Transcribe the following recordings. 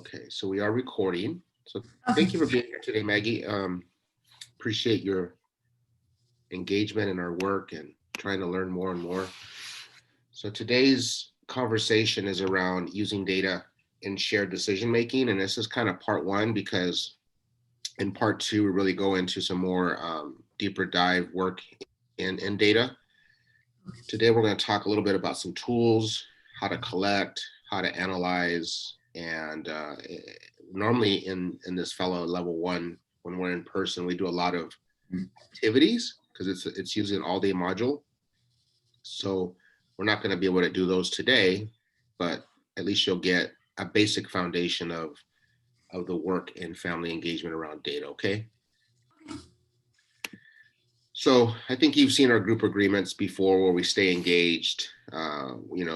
Okay, so we are recording. So Okay. thank you for being here today, Maggie. Appreciate your engagement in our work and trying to learn more and more. So today's conversation is around using data in shared decision making, and this is kind of part one because in part two we really go into some more deeper dive work in data. Today we're going to talk a little bit about some tools, how to collect, how to analyze, and normally in this FELA level one, when we're in person, we do a lot of activities because it's usually an all-day module. So we're not going to be able to do those today, but at least you'll get a basic foundation of the work and family engagement around data, okay? So I think you've seen our group agreements before where we stay engaged,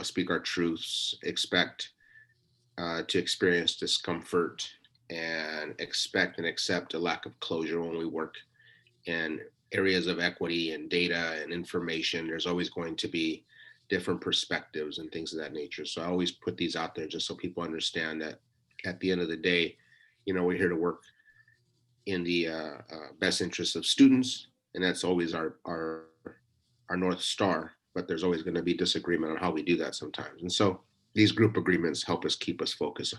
speak our truths, expect to experience discomfort, and expect and accept a lack of closure when we work in areas of equity and data and information. There's always going to be different perspectives and things of that nature. So I always put these out there just so people understand that at the end of the day, we're here to work in the best interests of students, and that's always our North Star, but there's always going to be disagreement on how we do that sometimes. And so these group agreements help us keep us focused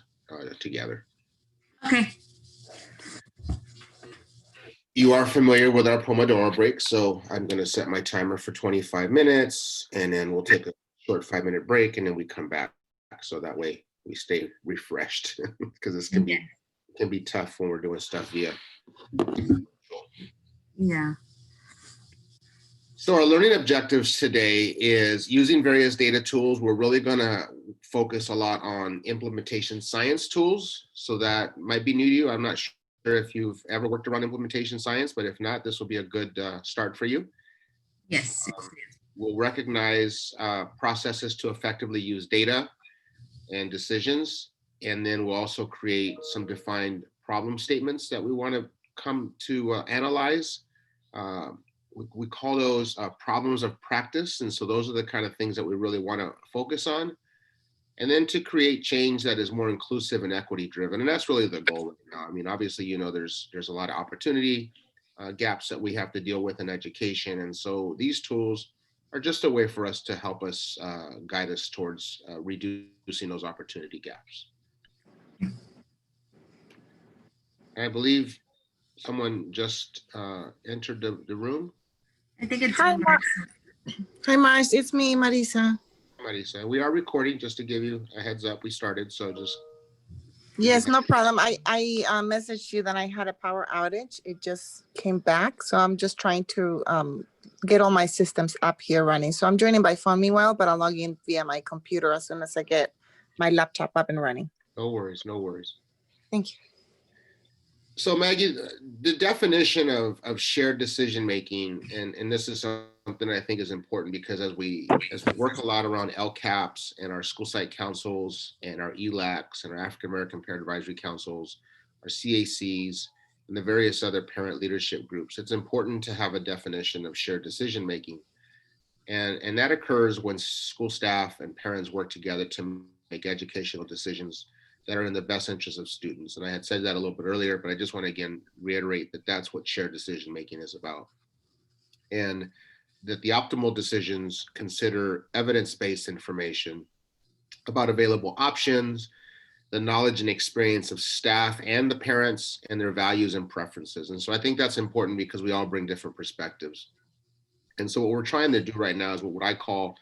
together. Okay. You are familiar with our Pomodoro break, so I'm going to set my timer for 25 minutes, and then we'll take a short 5-minute break, and then we come back. So that way we stay refreshed because this can be tough when we're doing stuff via. Yeah. So our learning objectives today is using various data tools. We're really going to focus a lot on implementation science tools. So that might be new to you. I'm not sure if you've ever worked around implementation science, but if not, this will be a good start for you. Yes. We'll recognize processes to effectively use data and decisions. And then we'll also create some defined problem statements that we want to come to analyze. We call those problems of practice. And so those are the kind of things that we really want to focus on. And then to create change that is more inclusive and equity driven. And that's really the goal right now. I mean, obviously, there's a lot of opportunity gaps that we have to deal with in education. And so these tools are just a way for us to help us guide us towards reducing those opportunity gaps. I believe someone just entered the room. I think it's Hi, Hi, Mars. It's me, Marisa. Marisa, we are recording, just to give you a heads up. We started, so just. Yes, no problem. I messaged you that I had a power outage. It just came back, so I'm just trying to get all my systems up here running. So I'm joining by phone meanwhile, but I'll log in via my computer as soon as I get my laptop up and running. No worries, no worries. Thank you. So Maggie, the definition of shared decision making, and this is something I think is important because as we work a lot around LCAPs and our school site councils and our ELACs and our African American Parent Advisory Councils, our CACs, and the various other parent leadership groups, it's important to have a definition of shared decision making. And that occurs when school staff and parents work together to make educational decisions that are in the best interest of students. And I had said that a little bit earlier, but I just want to again reiterate that that's what shared decision making is about. And that the optimal decisions consider evidence-based information about available options, the knowledge and experience of staff and the parents, and their values and preferences. And so I think that's important because we all bring different perspectives. And so what we're trying to do right now is what I call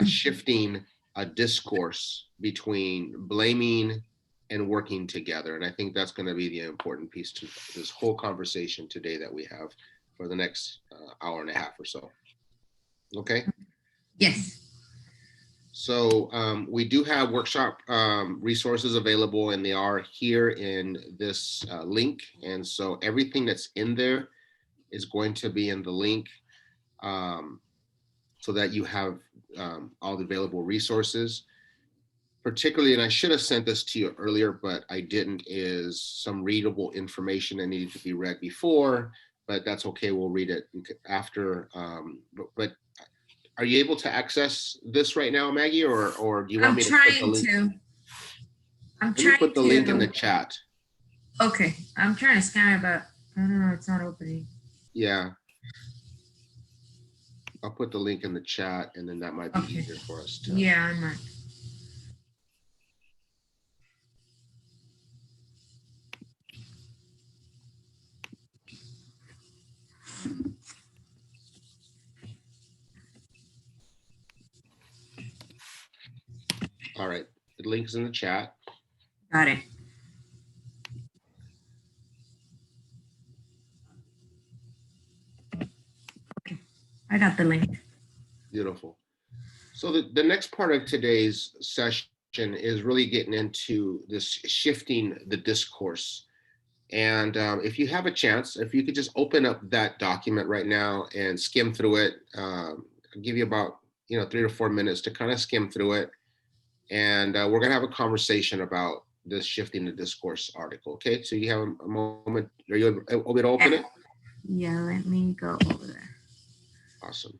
shifting a discourse between blaming and working together. And I think that's going to be the important piece to this whole conversation today that we have for the next hour and a half or so. Okay? Yes. So we do have workshop resources available, and they are here in this link. And so everything that's in there is going to be in the link so that you have all the available resources. Particularly, and I should have sent this to you earlier, but I didn't, is some readable information that needed to be read before, but that's okay, we'll read it after. But are you able to access this right now, Maggie, or do you want me to? I'm Let me trying put the to. link in the chat. Okay, I'm trying to scan it, but I don't know. It's not opening. Yeah. I'll put the link in the chat, and then that might be Okay. easier for us to. Yeah, I might. All right. The link's in the chat. Got it. Okay, I got the link. Beautiful. So the next part of today's session is really getting into this shifting the discourse. And if you have a chance, if you could just open up that document right now and skim through it, I'll give you about 3 to 4 minutes to kind of skim through it. And we're going to have a conversation about this shifting the discourse article. Okay, so you have a moment. Are you able to open it? Yeah, let me go over there. Awesome.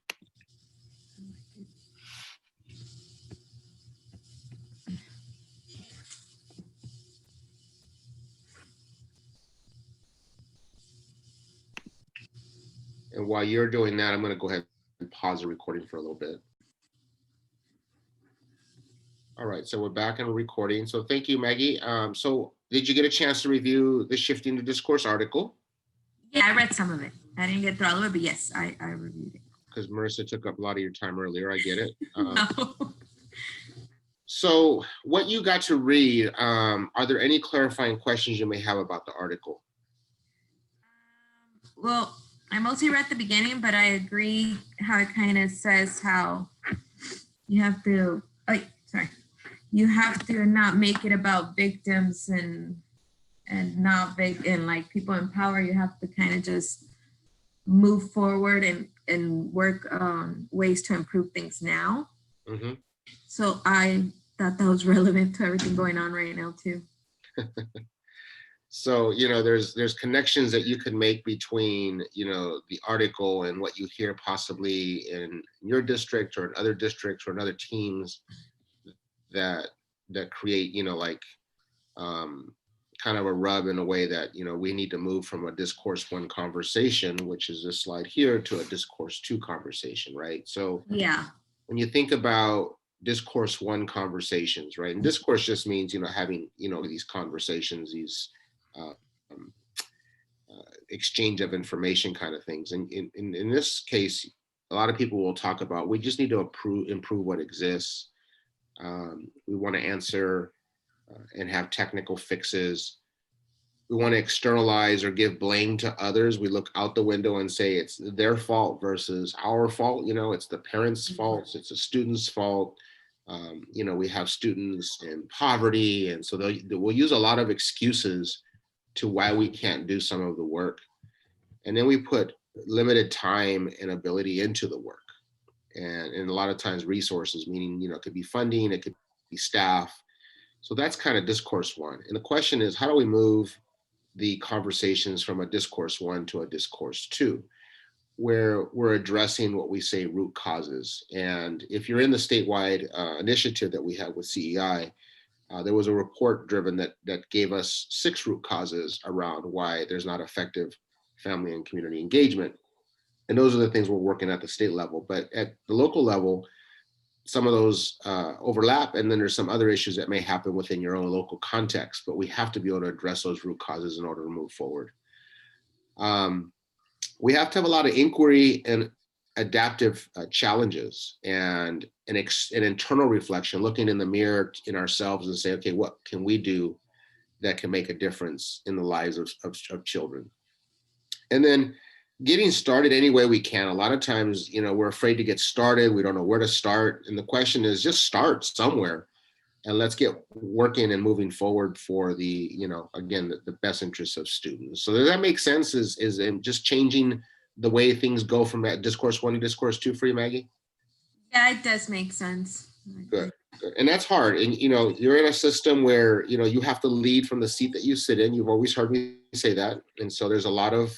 And while you're doing that, I'm going to go ahead and pause the recording for a little bit. All right, so we're back in recording. So thank you, Maggie. So did you get a chance to review the Shifting the Discourse article? Yeah, I read some of it. I didn't get through all of it, but yes, I reviewed it. Because Marissa took up a lot of your time earlier. I get it. No. So what you got to read, are there any clarifying questions you may have about the article? Well, I mostly read the beginning, but I agree how it kind of says how you have to, you have to not make it about victims and not and like people in power. You have to kind of just move forward and work on ways to improve things now. Mm-hmm. So I thought that was relevant to everything going on right now too. So, there's connections that you could make between, the article and what you hear possibly in your district or in other districts or in other teams that create, kind of a rub in a way that, we need to move from a discourse one conversation, which is this slide here, to a discourse two conversation, right? So yeah, when you think about discourse one conversations, right? And discourse just means, having, these conversations, these exchange of information kind of things. And in this case, a lot of people will talk about, we just need to improve what exists. We want to answer and have technical fixes. We want to externalize or give blame to others. We look out the window and say it's their fault versus our fault. It's the parents' fault. It's the student's fault. We have students in poverty. And so we'll use a lot of excuses to why we can't do some of the work. And then we put limited time and ability into the work. And a lot of times resources, meaning, it could be funding, it could be staff. So that's kind of discourse one. And the question is, how do we move the conversations from a discourse one to a discourse two, where we're addressing what we say root causes? And if you're in the statewide initiative that we have with CEI, there was a report driven that gave us 6 root causes around why there's not effective family and community engagement. And those are the things we're working at the state level. But at the local level, some of those overlap, and then there's some other issues that may happen within your own local context, but we have to be able to address those root causes in order to move forward. We have to have a lot of inquiry and adaptive challenges and an internal reflection, looking in the mirror in ourselves and say, okay, what can we do that can make a difference in the lives of children? And then getting started any way we can. A lot of times, we're afraid to get started. We don't know where to start. And the question is, just start somewhere and let's get working and moving forward for the, again, the best interests of students. So does that make sense? Is just changing the way things go from that discourse one to discourse two for you, Maggie? Yeah, it does make sense. Good. And that's hard. And, you're in a system where, you have to lead from the seat that you sit in. You've always heard me say that. And so there's a lot of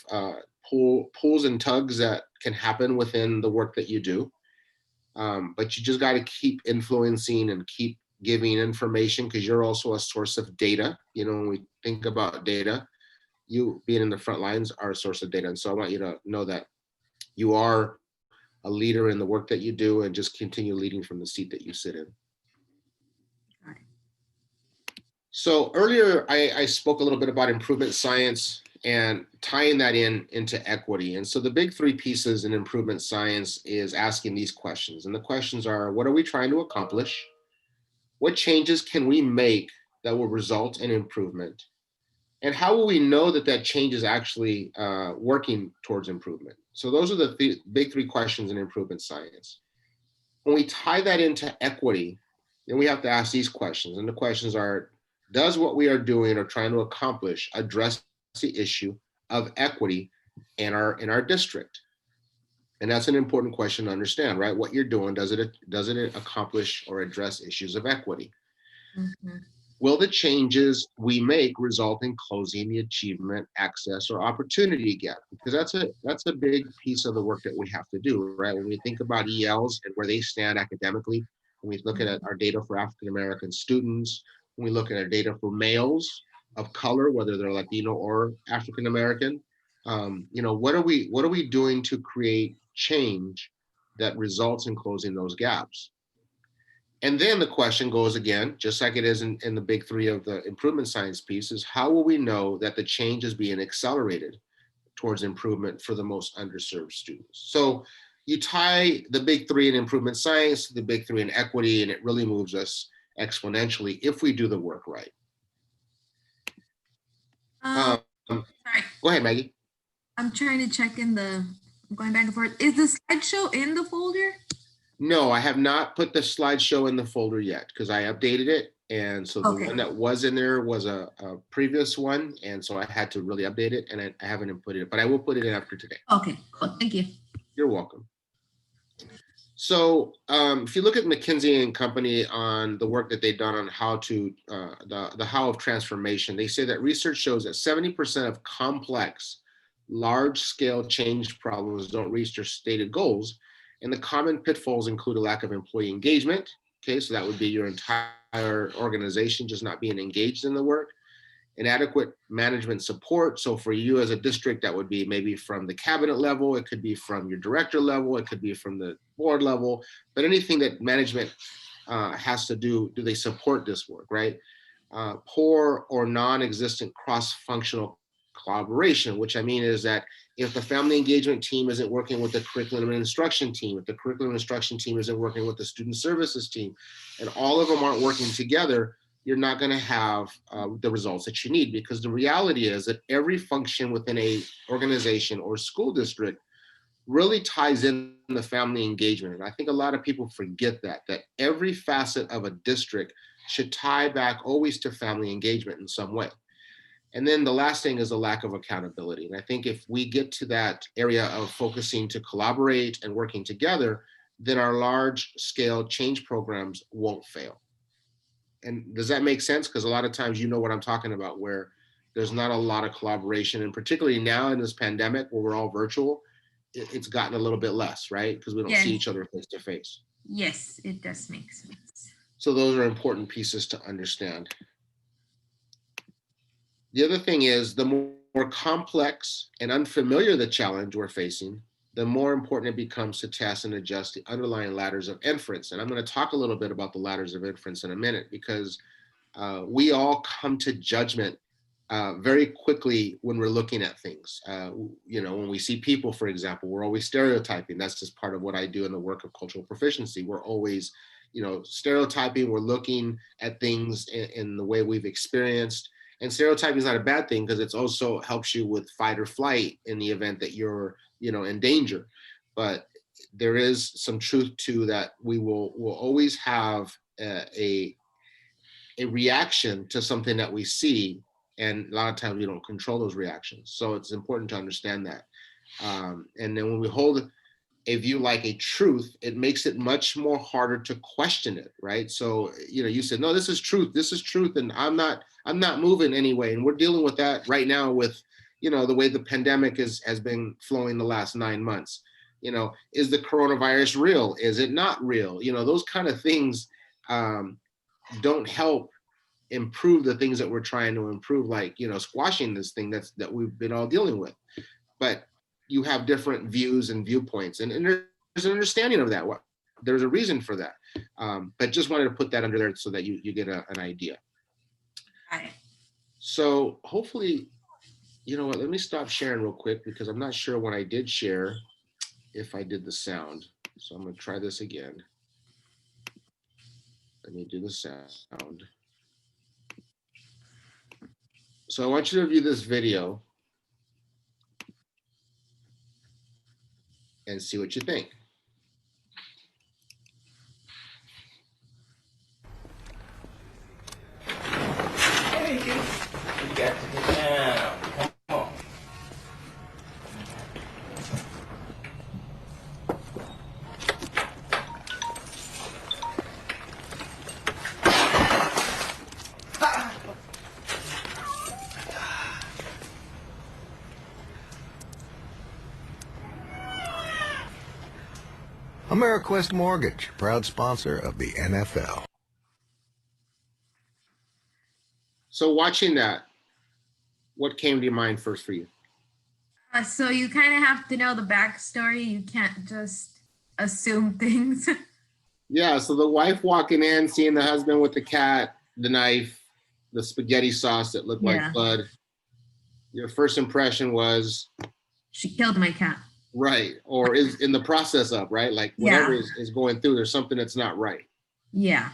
pulls and tugs that can happen within the work that you do. But you just got to keep influencing and keep giving information, because you're also a source of data. When we think about data, you being in the front lines are a source of data. And so I want you to know that you are a leader in the work that you do, and just continue leading from the seat that you sit in. So earlier I spoke a little bit about improvement science and tying that into equity. And so the big three pieces in improvement science is asking these questions. And the questions are, what are we trying to accomplish? What changes can we make that will result in improvement? And how will we know that that change is actually working towards improvement? So those are the big three questions in improvement science. When we tie that into equity, then we have to ask these questions. And the questions are, does what we are doing or trying to accomplish address the issue of equity in our district? And that's an important question to understand, right? What you're doing, does it accomplish or address issues of equity? Mhm. Will the changes we make result in closing the achievement, access, or opportunity gap? Because that's a big piece of the work that we have to do, right? When we think about ELs and where they stand academically, when we look at our data for African American students, when we look at our data for males of color, whether they're Latino or African American, what are we doing to create change that results in closing those gaps? And then the question goes again, just like it is in the big three of the improvement science pieces, how will we know that the change is being accelerated towards improvement for the most underserved students? So you tie the big three in improvement science, the big three in equity, and it really moves us exponentially if we do the work right. Sorry, Go ahead, Maggie. I'm trying to check I'm going back and forth. Is the slideshow in the folder? No, I have not put the slideshow in the folder yet because I updated it. And so the one that was in there was a previous one. And so I had to really update it, and I haven't inputted it, but I will put it in after today. Okay, cool. Thank you. You're welcome. So if you look at McKinsey and Company on the work that they've done on how to, the how of transformation, they say that research shows that 70% of complex, large-scale change problems don't reach their stated goals. And the common pitfalls include a lack of employee engagement. Okay, so that would be your entire organization just not being engaged in the work. Inadequate management support. So for you as a district, that would be maybe from the cabinet level, it could be from your director level, it could be from the board level, but anything that management has to do they support this work, right? Poor or non-existent cross-functional collaboration, which I mean is that if the family engagement team isn't working with the curriculum and instruction team, if the curriculum and instruction team isn't working with the student services team, and all of them aren't working together, you're not going to have the results that you need, because the reality is that every function within a organization or school district really ties in the family engagement. And I think a lot of people forget that every facet of a district should tie back always to family engagement in some way. And then the last thing is a lack of accountability. And I think if we get to that area of focusing to collaborate and working together, then our large scale change programs won't fail. And does that make sense? Because a lot of times, you know what I'm talking about, where there's not a lot of collaboration, and particularly now in this pandemic where we're all virtual, it's gotten a little bit less, right? Because we don't see each other face to face. Yes, it does make sense. So those are important pieces to understand. The other thing is, the more complex and unfamiliar the challenge we're facing, the more important it becomes to test and adjust the underlying ladders of inference. And I'm going to talk a little bit about the ladders of inference in a minute, because we all come to judgment very quickly when we're looking at things. When we see people, for example, we're always stereotyping. That's just part of what I do in the work of cultural proficiency. We're always, stereotyping. We're looking at things in the way we've experienced. And stereotyping is not a bad thing, because it also helps you with fight or flight in the event that you're, in danger. But there is some truth to that. We'll always have a reaction to something that we see, and a lot of times we don't control those reactions. So it's important to understand that. And then when we hold a view like a truth, it makes it much more harder to question it, right? So, you said, no, this is truth, and I'm not moving anyway. And we're dealing with that right now with, the way the pandemic has been flowing the last 9 months. Is the coronavirus real? Is it not real? Those kind of things don't help improve the things that we're trying to improve, like, you know, squashing this thing that we've been all dealing with. But you have different views and viewpoints, and there's an understanding of that. There's a reason for that. But just wanted to put that under there so that you get an idea. Got it. So hopefully, you know what, let me stop sharing real quick because I'm not sure when I did share if I did the sound. So I'm going to try this again. Let me do the sound. So I want you to view this video and see what you think. Hey, you got to get down. Come on. AmeriQuest Mortgage, proud sponsor of the NFL. So watching that, what came to your mind first for you? So you kind of have to know the backstory. You can't just assume things. Yeah, so the wife walking in, seeing the husband with the cat, the knife, the spaghetti sauce that looked Yeah. like blood. Your first impression was, She killed my cat. right, or is in the process of, right? Like whatever is going through, there's something that's not right. Yeah.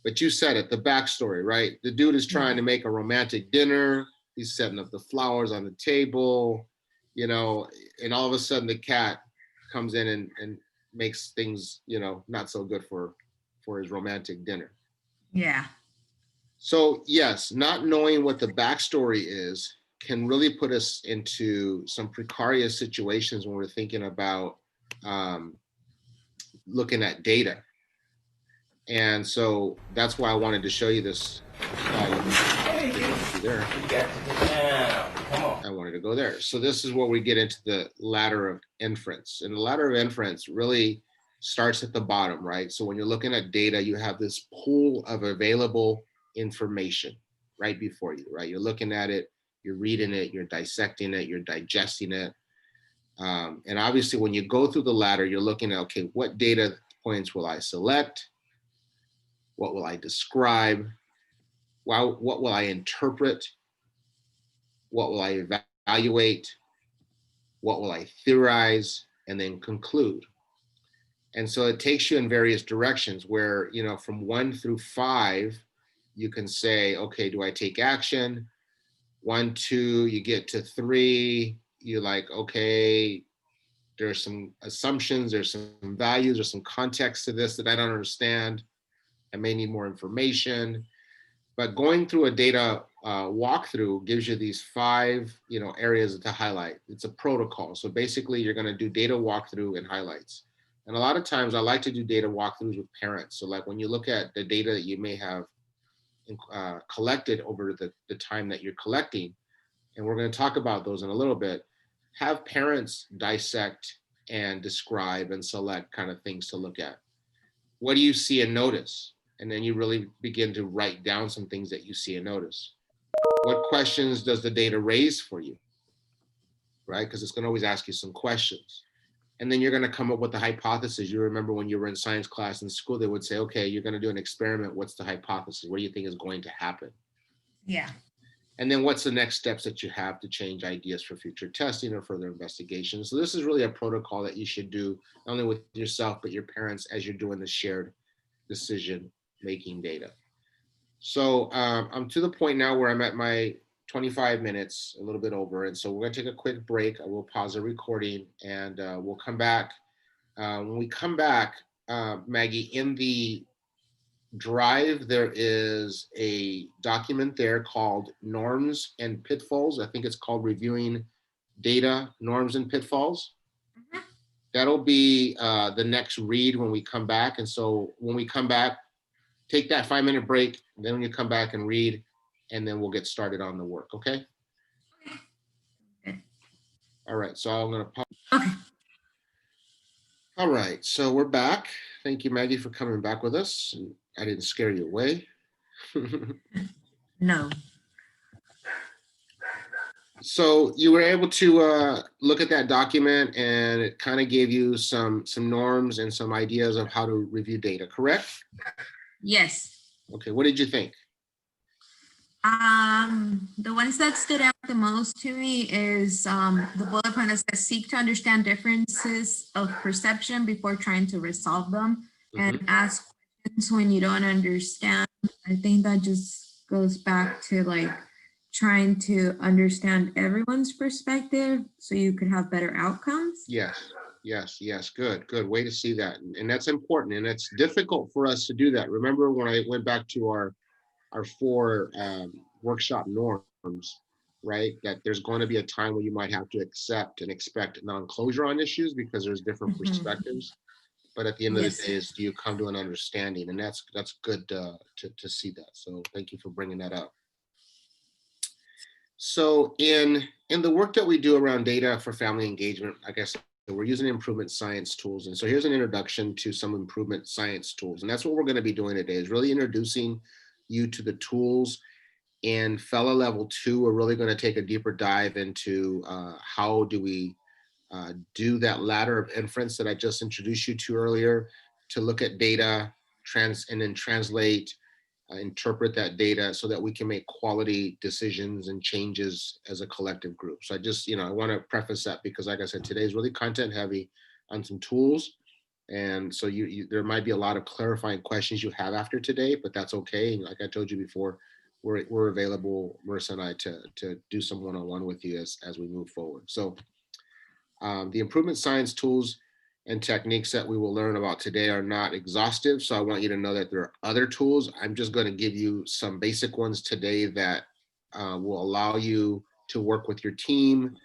But you said it, the backstory, right? The dude is trying to make a romantic dinner. He's setting up the flowers on the table, you know, and all of a sudden the cat comes in and makes things, you know, not so good for his romantic dinner. Yeah. So yes, not knowing what the backstory is can really put us into some precarious situations when we're thinking about looking at data. And so that's why I wanted to show you this. Hey, you There. got to get down. Come on. I wanted to go there. So this is where we get into the ladder of inference. And the ladder of inference really starts at the bottom, right? So when you're looking at data, you have this pool of available information right before you, right? You're looking at it, you're reading it, you're dissecting it, you're digesting it. And obviously when you go through the ladder, you're looking at, okay, what data points will I select? What will I describe? What will I interpret? What will I evaluate? What will I theorize? And then conclude. And so it takes you in various directions where, you know, from 1 through 5, you can say, okay, do I take action? 1, 2, you get to 3, you're like, okay, there's some assumptions, there's some values, there's some context to this that I don't understand. I may need more information. But going through a data walkthrough gives you these 5, you know, areas to highlight. It's a protocol. So basically you're going to do data walkthrough and highlights. And a lot of times I like to do data walkthroughs with parents. So like when you look at the data that you may have collected over the time that you're collecting, and we're going to talk about those in a little bit, have parents dissect and describe and select kind of things to look at. What do you see and notice? And then you really begin to write down some things that you see and notice. What questions does the data raise for you? Right? Because it's going to always ask you some questions. And then you're going to come up with the hypothesis. You remember when you were in science class in school, they would say, okay, you're going to do an experiment. What's the hypothesis? What do you think is going to happen? Yeah. And then what's the next steps that you have to change ideas for future testing or further investigation? So this is really a protocol that you should do not only with yourself, but your parents as you're doing the shared decision making data. So I'm to the point now where I'm at my 25 minutes, a little bit over. And so we're going to take a quick break. I will pause the recording and we'll come back. When we come back, Maggie, in the drive, there is a document there called Norms and Pitfalls. I think it's called Reviewing Data, Norms and Pitfalls. Mhm. That'll be the next read when we come back. And so when we come back, take that 5-minute break, then when you come back and read, and then we'll get started on the work, okay? Okay. All right, so I'm gonna pause. Okay. All right, so we're back. Thank you, Maggie, for coming back with us. I didn't scare you away. No. So you were able to look at that document, and it kind of gave you some norms and some ideas of how to review data, correct? Yes. Okay, what did you think? The ones that stood out the most to me is the bullet point that says seek to understand differences of perception before trying to resolve them, and ask questions when you don't understand. I think that just goes back to like trying to understand everyone's perspective so you could have better outcomes. Yes, yes, good way to see that. And that's important, and it's difficult for us to do that. Remember when I went back to our four workshop norms, right? That there's going to be a time where you might have to accept and expect non-closure on issues because there's different perspectives. But at the end of the Yes. day, is do you come to an understanding? And that's good to see that. So thank you for bringing that up. So in the work that we do around data for family engagement, I guess we're using improvement science tools. And so here's an introduction to some improvement science tools. And that's what we're going to be doing today, is really introducing you to the tools. In FELA level 2, we're really going to take a deeper dive into how do we do that ladder of inference that I just introduced you to earlier, to look at data, and then translate, interpret that data so that we can make quality decisions and changes as a collective group. So I want to preface that because, like I said, today is really content heavy on some tools. And so there might be a lot of clarifying questions you have after today, but that's okay. And like I told you before, we're available, Marissa and I, to do some one-on-one with you as we move forward. So the improvement science tools and techniques that we will learn about today are not exhaustive. So I want you to know that there are other tools. I'm just going to give you some basic ones today that will allow you to work with your team,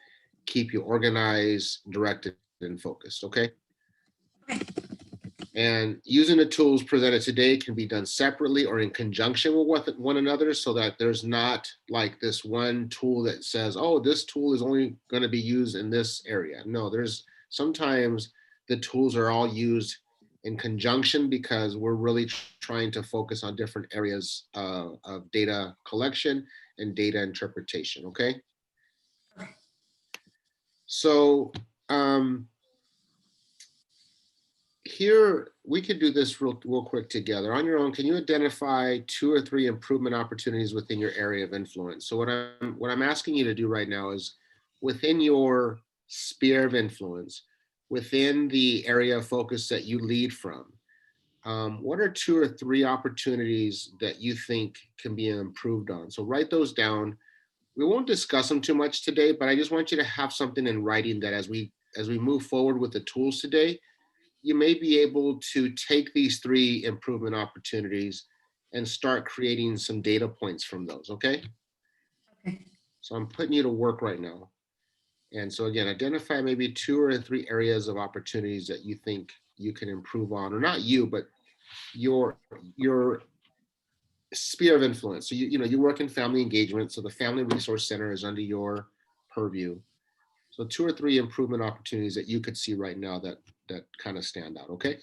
keep you organized, directed, and focused, okay? Okay. And using the tools presented today can be done separately or in conjunction with one another, so that there's not like this one tool that says, oh, this tool is only going to be used in this area. No, there's sometimes the tools are all used in conjunction because we're really trying to focus on different areas of data collection and data interpretation, okay? So here, we could do this real quick together. On your own, can you identify 2 or 3 improvement opportunities within your area of influence? So what I'm asking you to do right now is, within your sphere of influence, within the area of focus that you lead from, what are 2 or 3 opportunities that you think can be improved on? So write those down. We won't discuss them too much today, but I just want you to have something in writing that as we move forward with the tools today, you may be able to take these 3 improvement opportunities and start creating some data points from those, okay? Okay. So I'm putting you to work right now. And so again, identify maybe 2 or 3 areas of opportunities that you think you can improve on, or not you, but your sphere of influence. So you work in family engagement, so the Family Resource Center is under your purview. So 2 or 3 improvement opportunities that you could see right now that kind of stand out, okay?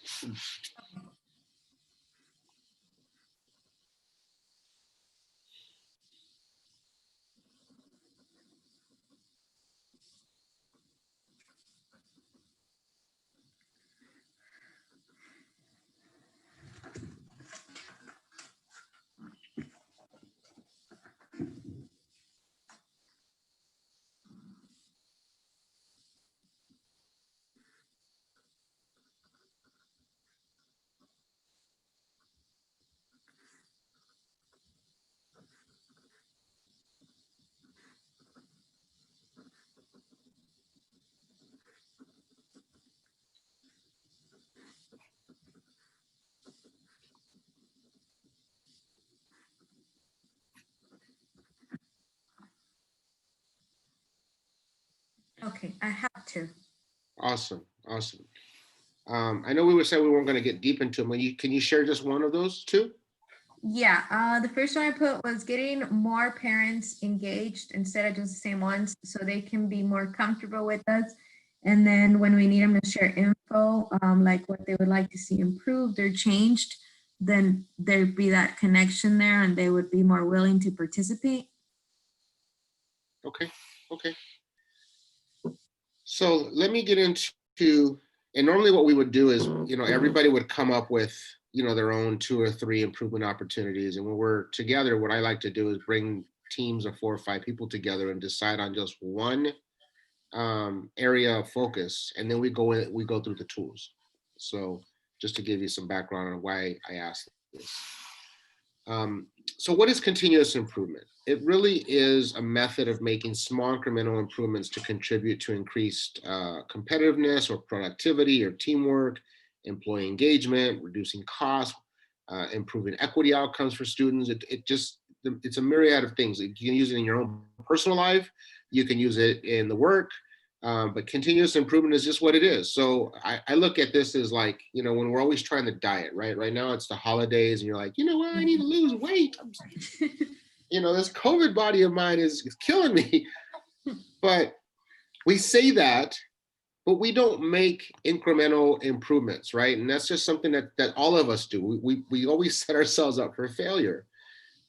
Okay, I have to. Awesome. I know we were saying we weren't going to get deep into them. Can you share just one of those 2? Yeah, the first one I put was getting more parents engaged instead of just the same ones, so they can be more comfortable with us. And then when we need them to share info, like what they would like to see improved or changed, then there'd be that connection there and they would be more willing to participate. Okay, okay. So let me get into, and normally what we would do is, everybody would come up with, their own 2 or 3 improvement opportunities. And when we're together, what I like to do is bring teams of 4 or 5 people together and decide on just one area of focus, and then we go through the tools. So just to give you some background on why I asked this. So what is continuous improvement? It really is a method of making small incremental improvements to contribute to increased competitiveness or productivity or teamwork, employee engagement, reducing costs, improving equity outcomes for students. It's a myriad of things. You can use it in your own personal life. You can use it in the work. But continuous improvement is just what it is. So I look at this as like, when we're always trying to diet, right? Right now it's the holidays and you're like, what? I need to lose weight. This COVID body of mine is killing me. But we say that, but we don't make incremental improvements, right? And that's just something that all of us do. We always set ourselves up for failure.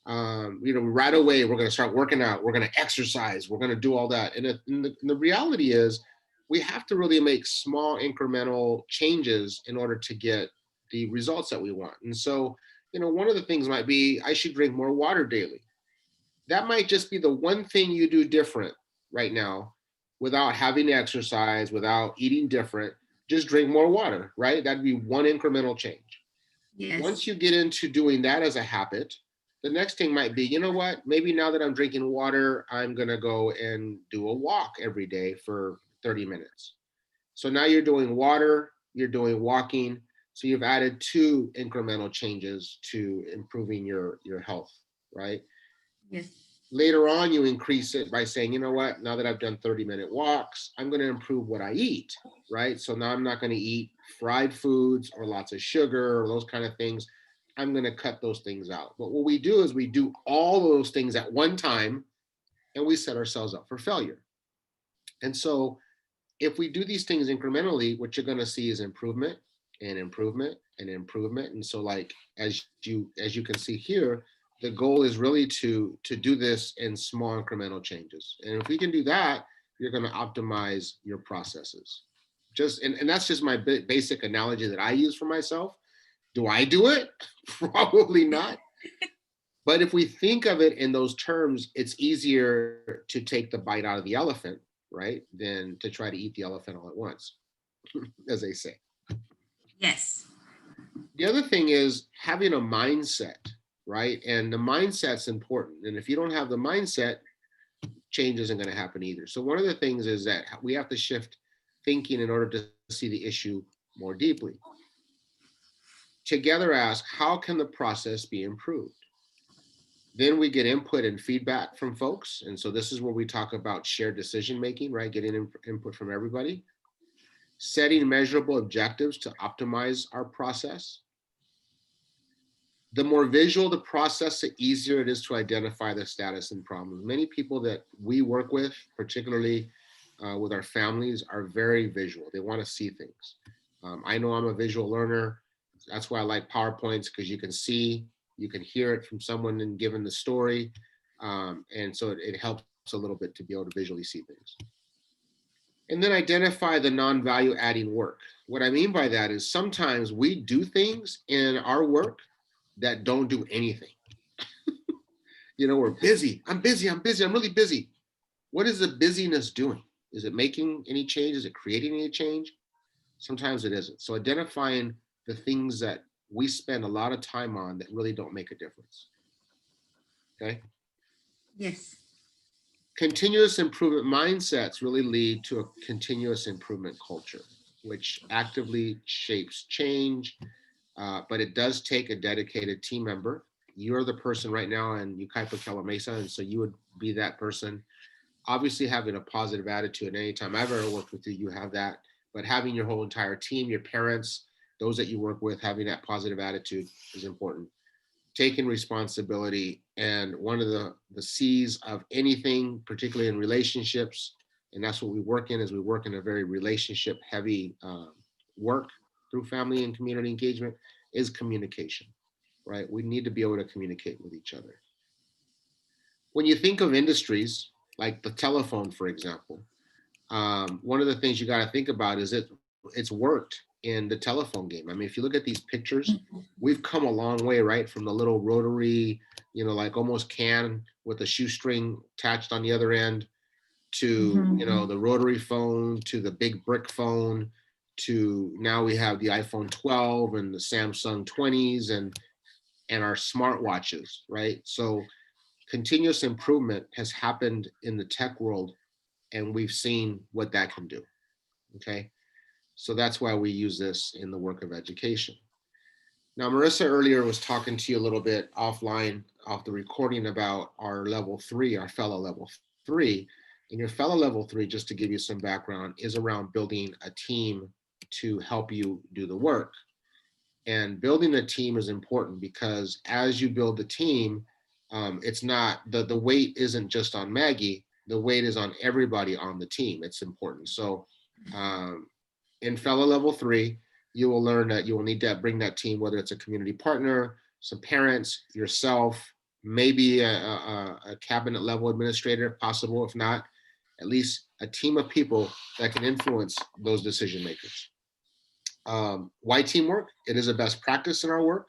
Right away, we're going to start working out, we're going to exercise, we're going to do all that. And the reality is we have to really make small incremental changes in order to get the results that we want. And so, one of the things might be, I should drink more water daily. That might just be the one thing you do different right now without having to exercise, without eating different, just drink more water, right? That'd be one incremental change. Yes. Once you get into doing that as a habit, the next thing might be, what, maybe now that I'm drinking water, I'm going to go and do a walk every day for 30 minutes. So now you're doing water, you're doing walking. So you've added 2 incremental changes to improving your health, right? Yes. Later on, you increase it by saying, what, now that I've done 30-minute walks, I'm going to improve what I eat, right? So now I'm not going to eat fried foods or lots of sugar or those kind of things. I'm going to cut those things out. But what we do is we do all those things at one time and we set ourselves up for failure. And so if we do these things incrementally, what you're going to see is improvement and improvement and improvement. And so like, as you can see here, the goal is really to do this in small incremental changes. And if we can do that, you're going to optimize your processes. And that's just my basic analogy that I use for myself. Do I do it? Probably not. But if we think of it in those terms, it's easier to take the bite out of the elephant, right, than to try to eat the elephant all at once, as they say. Yes. The other thing is having a mindset, right? And the mindset's important. And if you don't have the mindset, change isn't going to happen either. So one of the things is that we have to shift thinking in order to see the issue more deeply. Together ask, how can the process be improved? Then we get input and feedback from folks. And so this is where we talk about shared decision-making, right? Getting input from everybody. Setting measurable objectives to optimize our process. The more visual the process, the easier it is to identify the status and problems. Many people that we work with, particularly with our families, are very visual. They want to see things. I know I'm a visual learner. That's why I like PowerPoints, because you can see, you can hear it from someone and given the story. And so it helps a little bit to be able to visually see things. And then identify the non-value adding work. What I mean by that is sometimes we do things in our work that don't do anything. We're busy. I'm busy. I'm really busy. What is the busyness doing? Is it making any change? Is it creating any change? Sometimes it isn't. So identifying the things that we spend a lot of time on that really don't make a difference. Okay? Yes. Continuous improvement mindsets really lead to a continuous improvement culture, which actively shapes change, but it does take a dedicated team member. You're the person right now in Yucaipa, Kela Mesa, and so you would be that person. Obviously having a positive attitude. Anytime I've ever worked with you, you have that. But having your whole entire team, your parents, those that you work with, having that positive attitude is important. Taking responsibility. And one of the C's of anything, particularly in relationships, and that's what we work in, is we work in a very relationship heavy work through family and community engagement, is communication. right? We need to be able to communicate with each other. When you think of industries like the telephone, for example, one of the things you got to think about is it's worked in the telephone game. I mean, if you look at these pictures, we've come a long way, right? From the little rotary, like almost can with a shoestring attached on the other end to, the rotary phone, to the big brick phone, to now we have the iPhone 12 and the Samsung 20s and our smartwatches, right? So continuous improvement has happened in the tech world, and we've seen what that can do. Okay. So that's why we use this in the work of education. Now, Marissa earlier was talking to you a little bit offline, off the recording, about our level 3, our FELA level 3. And your FELA level 3, just to give you some background, is around building a team to help you do the work. And building a team is important because as you build the team, it's not, the weight isn't just on Maggie, the weight is on everybody on the team. It's important. So in FELA level 3, you will learn that you will need to bring that team, whether it's a community partner, some parents, yourself, maybe a cabinet level administrator, if possible. If not, at least a team of people that can influence those decision makers. Why teamwork? It is a best practice in our work.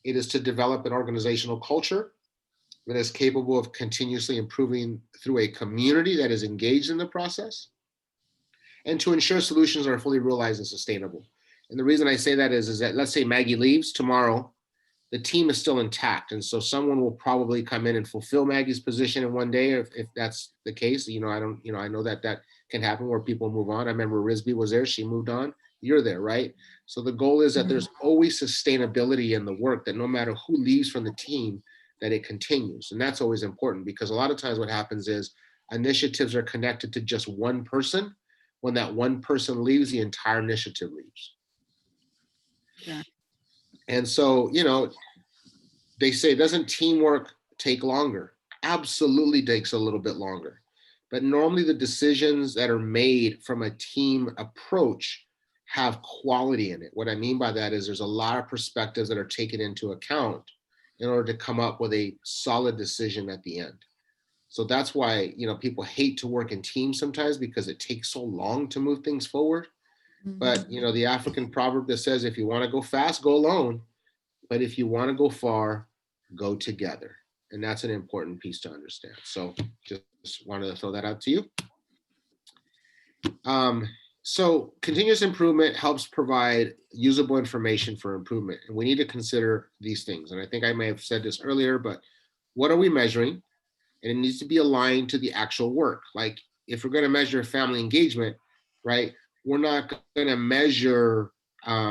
It is to develop an organizational culture that is capable of continuously improving through a community that is engaged in the process, and to ensure solutions are fully realized and sustainable. And the reason I say that is that let's say Maggie leaves tomorrow, the team is still intact. And so someone will probably come in and fulfill Maggie's position in one day, if that's the case. I know that can happen where people move on. I remember Risby was there, she moved on, you're there, right? So the goal is that there's always sustainability in the work, that no matter who leaves from the team, that it continues. And that's always important, because a lot of times what happens is initiatives are connected to just one person. When that one person leaves, the entire initiative leaves. Yeah. And so, they say, doesn't teamwork take longer? Absolutely takes a little bit longer. But normally the decisions that are made from a team approach have quality in it. What I mean by that is there's a lot of perspectives that are taken into account in order to come up with a solid decision at the end. So that's why, people hate to work in teams sometimes, because it takes so long to move things forward. But, the African proverb that says, if you want to go fast, go alone. But if you want to go far, go together. And that's an important piece to understand. So just wanted to throw that out to you. So continuous improvement helps provide usable information for improvement. And we need to consider these things. And I think I may have said this earlier, but what are we measuring? And it needs to be aligned to the actual work. Like if we're going to measure family engagement, right, we're not going to measure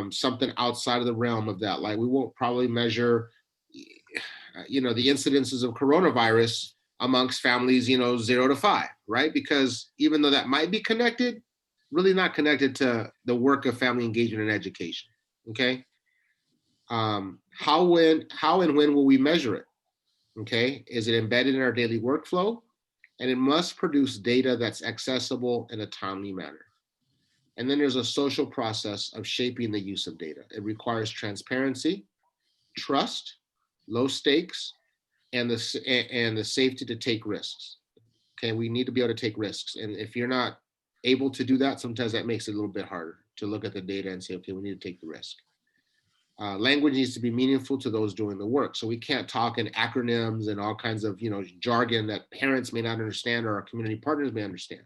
something outside of the realm of that. Like we won't probably measure, the incidences of coronavirus amongst families, 0 to 5, right? Because even though that might be connected, really not connected to the work of family engagement and education. Okay. How and when will we measure it? Okay, is it embedded in our daily workflow? And it must produce data that's accessible in a timely manner. And then there's a social process of shaping the use of data. It requires transparency, trust, low stakes, and the safety to take risks. Okay, we need to be able to take risks. And if you're not able to do that, sometimes that makes it a little bit harder to look at the data and say, okay, we need to take the risk. Language needs to be meaningful to those doing the work. So we can't talk in acronyms and all kinds of jargon that parents may not understand or our community partners may understand.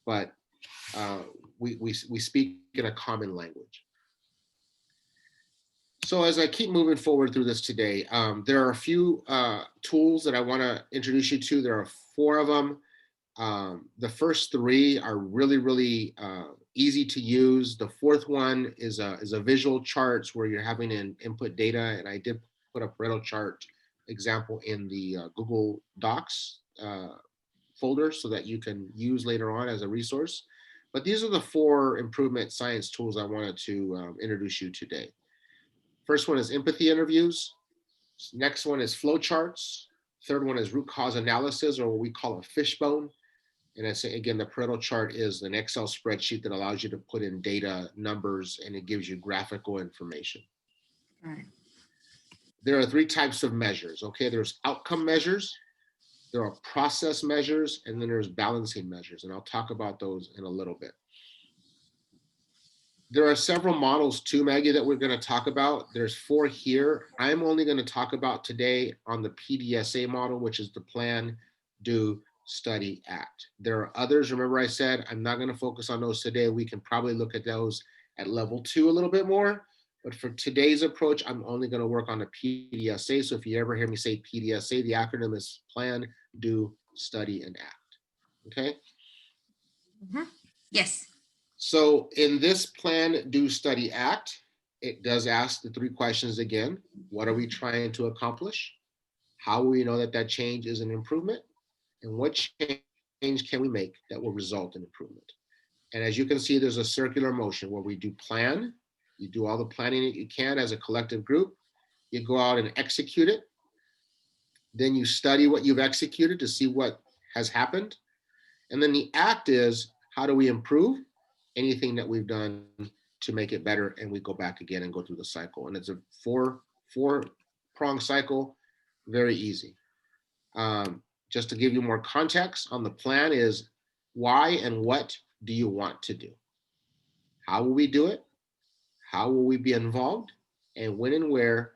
But we speak in a common language. So as I keep moving forward through this today, there are a few tools that I want to introduce you to. There are 4 of them. The first 3 are really, really easy to use. The 4th one is a visual charts where you're having an input data. And I did put a Pareto chart example in the Google Docs folder so that you can use later on as a resource. But these are the 4 improvement science tools I wanted to introduce you today. First one is empathy interviews. Next one is flow charts. Third one is root cause analysis, or what we call a fishbone. And I say, again, the Pareto chart is an Excel spreadsheet that allows you to put in data, numbers, and it gives you graphical information. Right. there are three types of measures, okay? There's outcome measures, there are process measures, and then there's balancing measures. And I'll talk about those in a little bit. There are several models too, Maggie, that we're going to talk about. There's 4 here. I'm only going to talk about today on the Pdsa model, which is the plan, do, study, act. There are others. Remember I said I'm not going to focus on those today. We can probably look at those at level 2 a little bit more. But for today's approach, I'm only going to work on the Pdsa. So if you ever hear me say Pdsa, the acronym is plan, do, study, and act. Okay? Yes. So in this plan, do, study, act, it does ask the 3 questions again. What are we trying to accomplish? How will we know that that change is an improvement? And what change can we make that will result in improvement? And as you can see, there's a circular motion where we do plan. You do all the planning that you can as a collective group. You go out and execute it. Then you study what you've executed to see what has happened. And then the act is, how do we improve anything that we've done to make it better? And we go back again and go through the cycle. And it's a four-prong cycle, very easy. Just to give you more context on the plan is, why and what do you want to do? How will we do it? How will we be involved? And when and where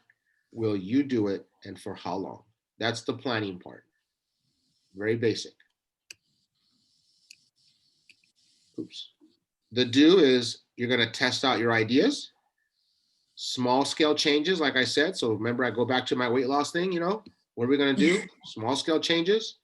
will you do it, and for how long? That's the planning part. Very basic. Oops. The do is, you're going to test out your ideas. Small scale changes, like I said. So remember, I go back to my weight loss thing, what are we going to do? Small scale changes.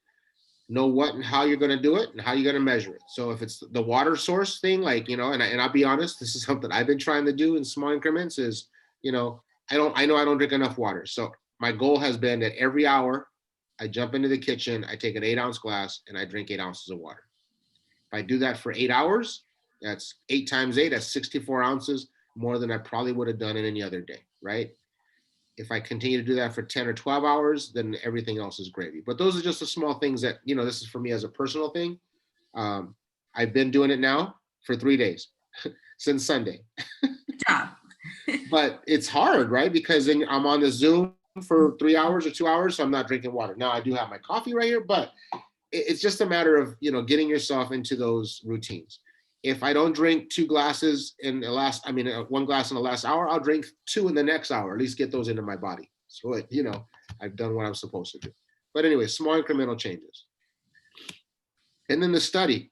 Know what and how you're going to do it and how you're going to measure it. So if it's the water source thing, like, and I'll be honest, this is something I've been trying to do in small increments is, I know I don't drink enough water. So my goal has been that every hour I jump into the kitchen, I take an 8-ounce glass and I drink 8 ounces of water. If I do that for 8 hours, that's 8 times 8, that's 64 ounces more than I probably would have done in any other day, right? If I continue to do that for 10 or 12 hours, then everything else is gravy. But those are just the small things that, this is for me as a personal thing. I've been doing it now for 3 days since Sunday. Good job. But it's hard, right? Because then I'm on the Zoom for 3 hours or 2 hours, so I'm not drinking water. Now I do have my coffee right here, but it's just a matter of, getting yourself into those routines. If I don't drink 2 glasses in the last, 1 glass in the last hour, I'll drink 2 in the next hour, at least get those into my body. So, I've done what I'm supposed to do. But anyway, small incremental changes. And then the study.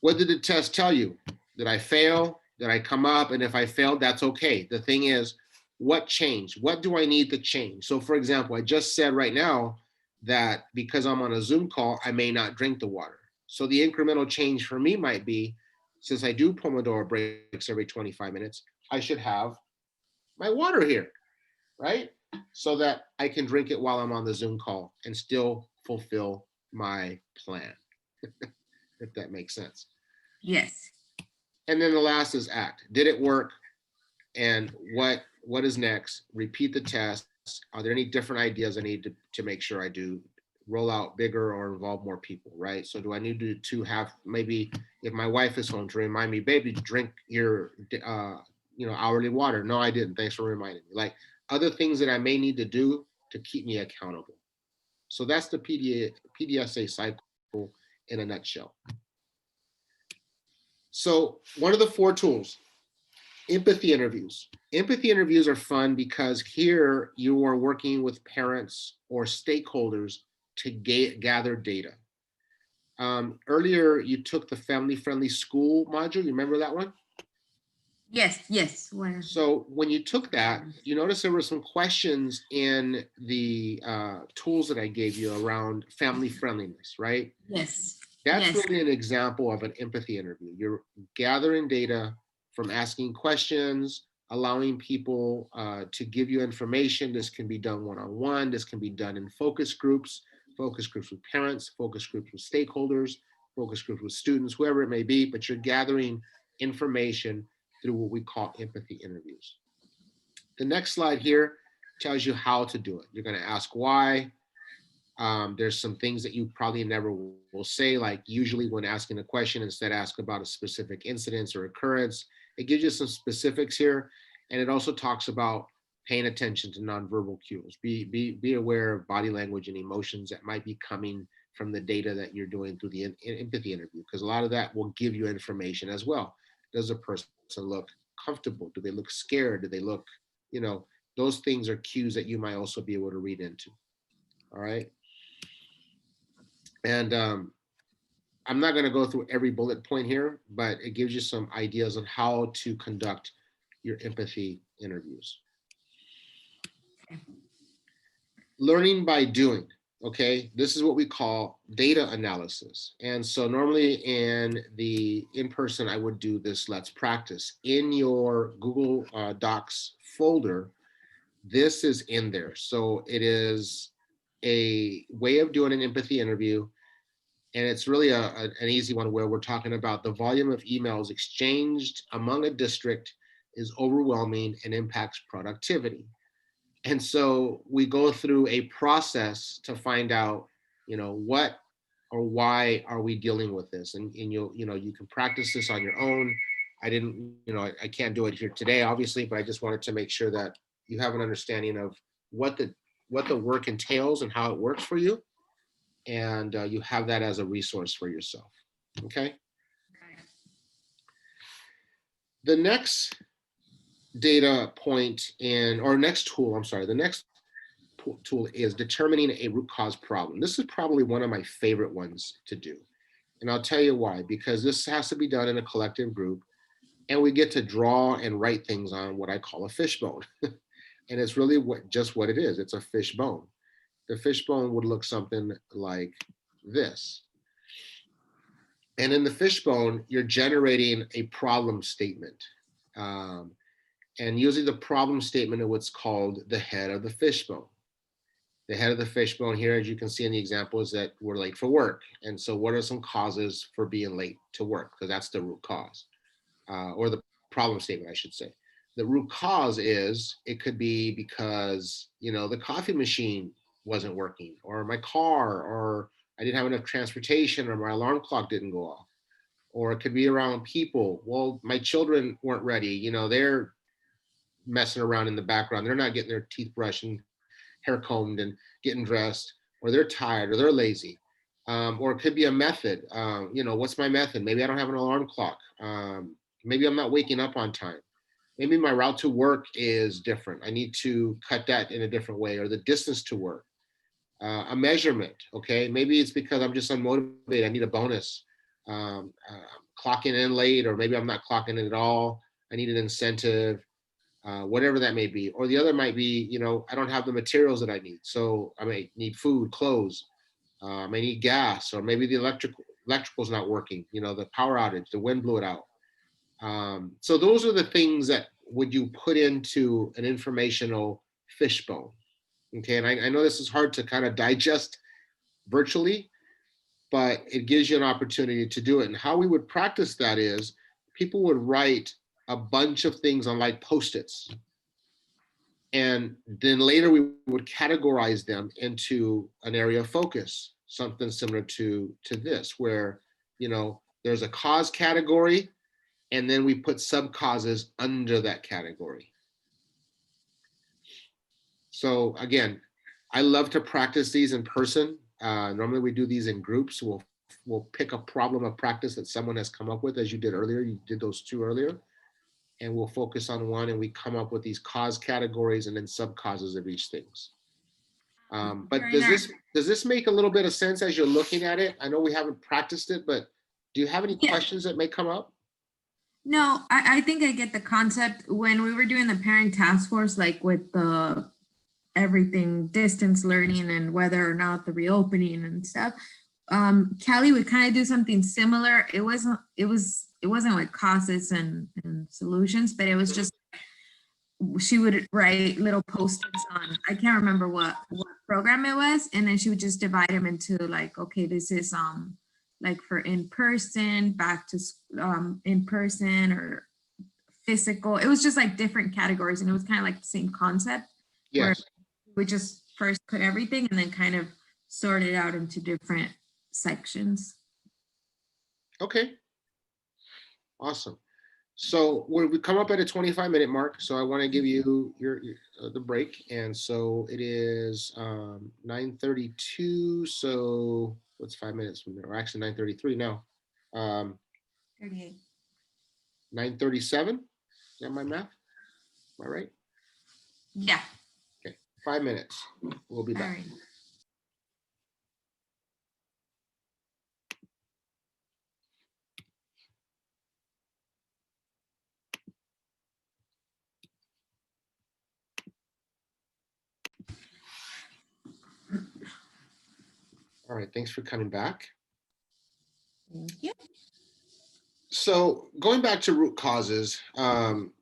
What did the test tell you? Did I fail? Did I come up? And if I failed, that's okay. The thing is, what changed? What do I need to change? So for example, I just said right now that because I'm on a Zoom call, I may not drink the water. So the incremental change for me might be, since I do Pomodoro breaks every 25 minutes, I should have my water here, right? So that I can drink it while I'm on the Zoom call and still fulfill my plan, if that makes sense. Yes. And then the last is act. Did it work? And what is next? Repeat the test. Are there any different ideas I need to make sure I do roll out bigger or involve more people, right? So do I need to have, maybe if my wife is home, to remind me, baby, drink your hourly water? No, I didn't. Thanks for reminding me. Like other things that I may need to do to keep me accountable. So that's the Pdsa cycle in a nutshell. So one of the 4 tools, empathy interviews. Empathy interviews are fun because here you are working with parents or stakeholders to gather data. Earlier, you took the family-friendly school module. You remember that one? Yes. Where? So when you took that, you notice there were some questions in the tools that I gave you around family friendliness, right? Yes. That's really an example of an empathy interview. You're gathering data from asking questions, allowing people to give you information. This can be done one-on-one. This can be done in focus groups with parents, focus groups with stakeholders, focus groups with students, whoever it may be, but you're gathering information through what we call empathy interviews. The next slide here tells you how to do it. You're going to ask why. There's some things that you probably never will say, like usually when asking a question, instead ask about a specific incident or occurrence. It gives you some specifics here. And it also talks about paying attention to nonverbal cues. Be aware of body language and emotions that might be coming from the data that you're doing through the empathy interview, because a lot of that will give you information as well. Does a person look comfortable? Do they look scared? Do they look, those things are cues that you might also be able to read into. All right. And I'm not going to go through every bullet point here, but it gives you some ideas on how to conduct your empathy interviews. Learning by doing. Okay, this is what we call data analysis. And so normally in person, I would do this let's practice. In your Google Docs folder, this is in there. So it is a way of doing an empathy interview. And it's really an easy one where we're talking about the volume of emails exchanged among a district is overwhelming and impacts productivity. And so we go through a process to find out, what or why are we dealing with this? And you can practice this on your own. I can't do it here today, obviously, but I just wanted to make sure that you have an understanding of what the work entails and how it works for you. And you have that as a resource for yourself. Okay. The next data point the next tool is determining a root cause problem. This is probably one of my favorite ones to do. And I'll tell you why, because this has to be done in a collective group and we get to draw and write things on what I call a fishbone. And it's really just what it is. It's a fishbone. The fishbone would look something like this. And in the fishbone, you're generating a problem statement. And usually the problem statement is what's called the head of the fishbone. The head of the fishbone here, as you can see in the example, is that we're late for work. And so what are some causes for being late to work? Because that's the root cause, or the problem statement, I should say. The root cause is, it could be because, the coffee machine wasn't working, or my car, or I didn't have enough transportation, or my alarm clock didn't go off. Or it could be around people. Well, my children weren't ready. They're messing around in the background. They're not getting their teeth brushed and hair combed and getting dressed, or they're tired, or they're lazy. Or it could be a method. What's my method? Maybe I don't have an alarm clock. Maybe I'm not waking up on time. Maybe my route to work is different. I need to cut that in a different way, or the distance to work. A measurement, okay? Maybe it's because I'm just unmotivated. I need a bonus. Clocking in late, or maybe I'm not clocking in at all. I need an incentive. Whatever that may be. Or the other might be, I don't have the materials that I need. So I may need food, clothes, I may need gas, or maybe the electrical's not working, the power outage, the wind blew it out. So those are the things that would you put into an informational fishbone. Okay, and I know this is hard to kind of digest virtually, but it gives you an opportunity to do it. And how we would practice that is people would write a bunch of things on like Post-its. And then later we would categorize them into an area of focus, something similar to this, where, there's a cause category, and then we put sub-causes under that category. So again, I love to practice these in person. Normally we do these in groups. We'll pick a problem of practice that someone has come up with, as you did earlier. You did those two earlier. And we'll focus on one, and we come up with these cause categories and then sub-causes of each things. But does this make a little bit of sense as you're looking at it? I know we haven't practiced it, but do you have any questions that may come up? No, I think I get the concept. When we were doing the parent task force, like with the everything distance learning and whether or not the reopening and stuff, Callie would kind of do something similar. It wasn't like causes and solutions, but it was just, she would write little post-its on, I can't remember what program it was, and then she would just divide them into like, okay, this is like for in person, back to in person, or physical. It was just like different categories, and it was kind of like the same concept. Yes. We just first put everything and then kind of sort it out into different sections. Okay. Awesome. So we come up at a 25-minute mark. So I want to give you the break. And so it is 9:32. So what's 5 minutes from there? Or actually 9:33 now. 38. 9:37. Is that my math? Am I right? Yeah. Okay, 5 minutes. We'll be All back. right. All right, thanks for coming back. Thank you. So going back to root causes,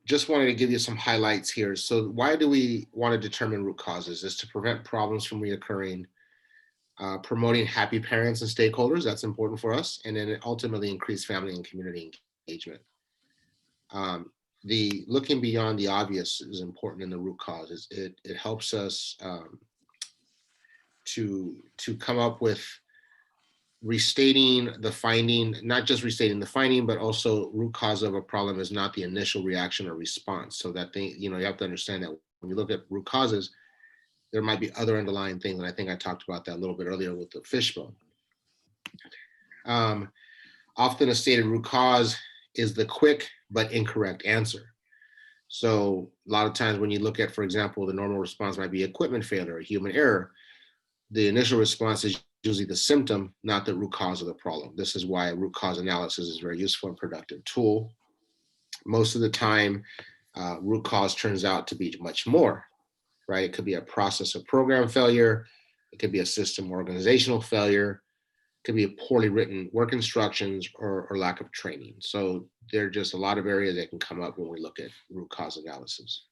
just wanted to give you some highlights here. So why do we want to determine root causes? Is to prevent problems from reoccurring, promoting happy parents and stakeholders, that's important for us, and then ultimately increase family and community engagement. The looking beyond the obvious is important in the root causes. It helps us to come up with restating the finding, not just restating the finding, but also root cause of a problem is not the initial reaction or response. So that thing, you have to understand that when you look at root causes, there might be other underlying things. And I think I talked about that a little bit earlier with the fishbone. Often a stated root cause is the quick but incorrect answer. So a lot of times when you look at, for example, the normal response might be equipment failure or human error. The initial response is usually the symptom, not the root cause of the problem. This is why root cause analysis is a very useful and productive tool. Most of the time, root cause turns out to be much more, right? It could be a process or program failure. It could be a system organizational failure. It could be a poorly written work instructions or lack of training. So there are just a lot of areas that can come up when we look at root cause analysis.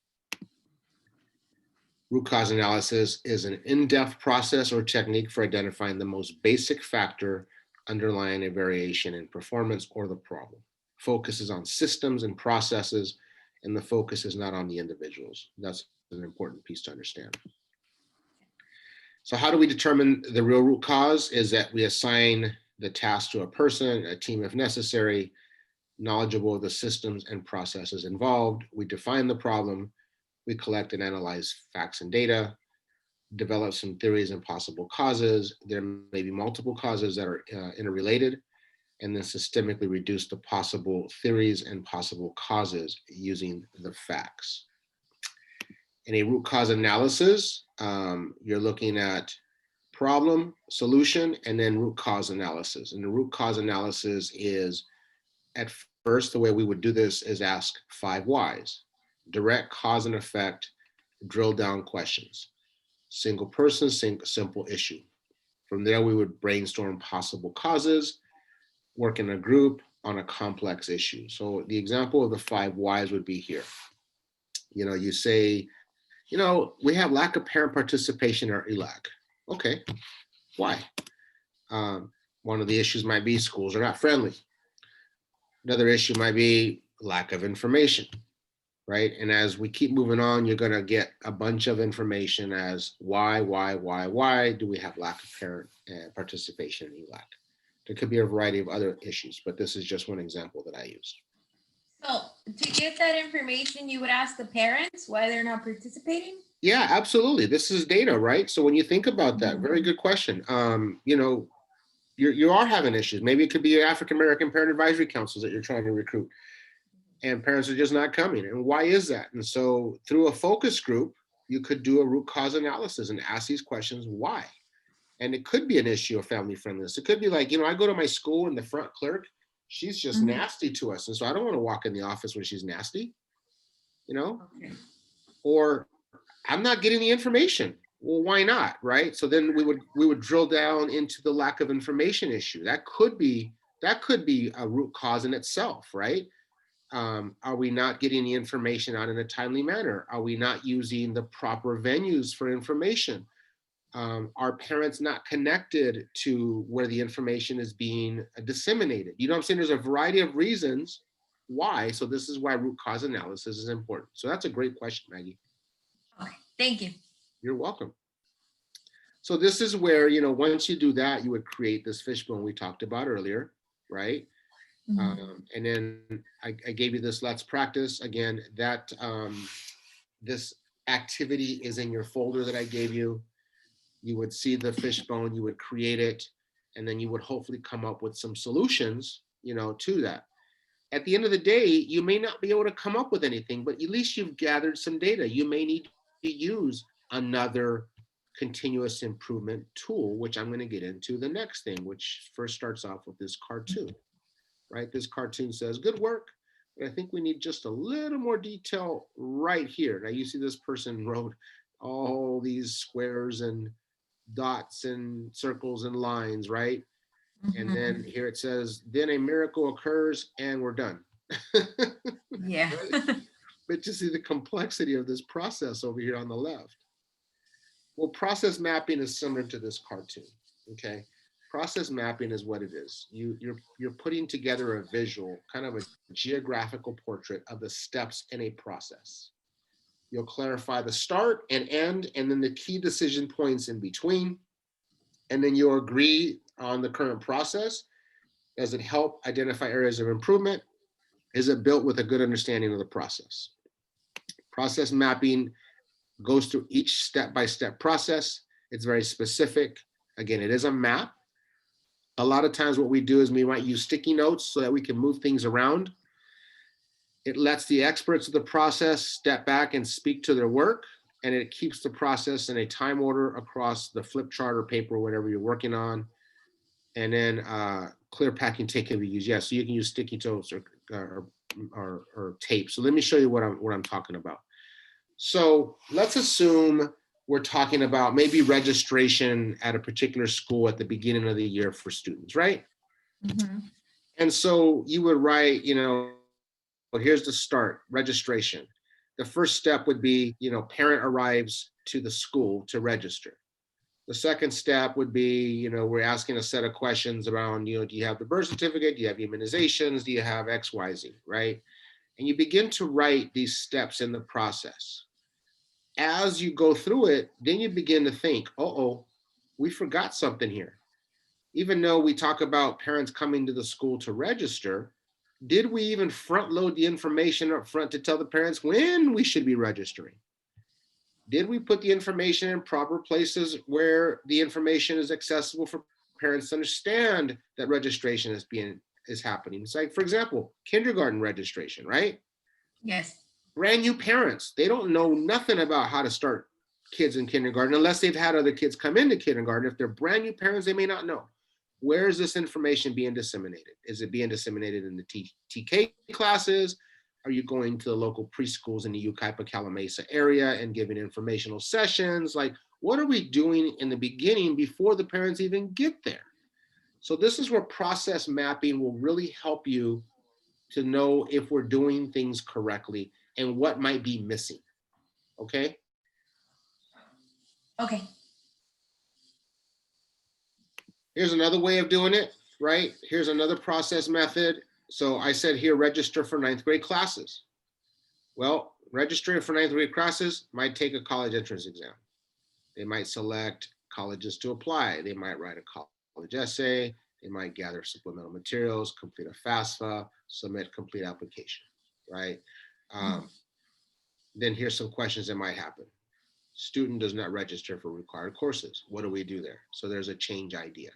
Root cause analysis is an in-depth process or technique for identifying the most basic factor underlying a variation in performance or the problem. Focuses on systems and processes, and the focus is not on the individuals. That's an important piece to understand. So how do we determine the real root cause? Is that we assign the task to a person, a team if necessary, knowledgeable of the systems and processes involved. We define the problem. We collect and analyze facts and data, develop some theories and possible causes. There may be multiple causes that are interrelated, and then systemically reduce the possible theories and possible causes using the facts. In a root cause analysis, you're looking at problem, solution, and then root cause analysis. And the root cause analysis is, at first, the way we would do this is ask 5 whys. Direct cause and effect, drill down questions. Single person, simple issue. From there, we would brainstorm possible causes, work in a group on a complex issue. So the example of the 5 whys would be here. You say, we have lack of parent participation or ELAC. Okay, why? One of the issues might be schools are not friendly. Another issue might be lack of information. Right? And as we keep moving on, you're going to get a bunch of information as why do we have lack of parent participation in ELAC? There could be a variety of other issues, but this is just one example that I use. So to get that information, you would ask the parents why they're not participating? Yeah, absolutely. This is data, right? So when you think about that, very good question. You are having issues. Maybe it could be African-American parent advisory councils that you're trying to recruit, and parents are just not coming. And why is that? And so through a focus group, you could do a root cause analysis and ask these questions, why? And it could be an issue of family friendliness. It could be like, I go to my school and the front clerk, she's just nasty to us. And so I don't want to walk in the office when she's nasty, Okay. or I'm not getting the information. Well, why not? Right. So then we would drill down into the lack of information issue. That could be a root cause in itself, right? Are we not getting the information out in a timely manner? Are we not using the proper venues for information? Are parents not connected to where the information is being disseminated? You know what I'm saying? There's a variety of reasons why. So this is why root cause analysis is important. So that's a great question, Maggie. Okay. Thank you. You're welcome. So this is where, once you do that, you would create this fishbone we talked about earlier, right? And then I gave you this let's practice. Again, that this activity is in your folder that I gave you. You would see the fishbone, you would create it, and then you would hopefully come up with some solutions, to that. At the end of the day, you may not be able to come up with anything, but at least you've gathered some data. You may need to use another continuous improvement tool, which I'm going to get into the next thing, which first starts off with this cartoon, right? This cartoon says, good work, but I think we need just a little more detail right here. Now you see this person wrote all these squares and dots and circles and lines, right? And then here it says, then a miracle occurs and we're done. Yeah. But you see the complexity of this process over here on the left. Well, process mapping is similar to this cartoon, okay? Process mapping is what it is. You're putting together a visual, kind of a geographical portrait of the steps in a process. You'll clarify the start and end, and then the key decision points in between. And then you'll agree on the current process. Does it help identify areas of improvement? Is it built with a good understanding of the process? Process mapping goes through each step-by-step process. It's very specific. Again, it is a map. A lot of times what we do is we might use sticky notes so that we can move things around. It lets the experts of the process step back and speak to their work, and it keeps the process in a time order across the flip chart or paper, whatever you're working on. And then clear packing tape can be used. Yeah, so you can use sticky notes or tape. So let me show you what I'm talking about. So let's assume we're talking about maybe registration at a particular school at the beginning of the year for students, right? And so you would write, well, here's the start, registration. The first step would be, parent arrives to the school to register. The second step would be, we're asking a set of questions around, do you have the birth certificate? Do you have immunizations? Do you have X, Y, Z, right? And you begin to write these steps in the process. As you go through it, then you begin to think, uh-oh, we forgot something here. Even though we talk about parents coming to the school to register, did we even front load the information up front to tell the parents when we should be registering? Did we put the information in proper places where the information is accessible for parents to understand that registration is happening? It's like, for example, kindergarten registration, right? Yes. Brand new parents, they don't know nothing about how to start kids in kindergarten unless they've had other kids come into kindergarten. If they're brand new parents, they may not know. Where is this information being disseminated? Is it being disseminated in the TK classes? Are you going to the local preschools in the Yucaipa-Calamasa area and giving informational sessions? Like, what are we doing in the beginning before the parents even get there? So this is where process mapping will really help you to know if we're doing things correctly and what might be missing, okay? Okay. Here's another way of doing it, right? Here's another process method. So I said here, register for 9th grade classes. Well, registering for 9th grade classes might take a college entrance exam. They might select colleges to apply. They might write a college essay. They might gather supplemental materials, complete a FAFSA, submit complete application, right? Then here's some questions that might happen. Student does not register for required courses. What do we do there? So there's a change idea.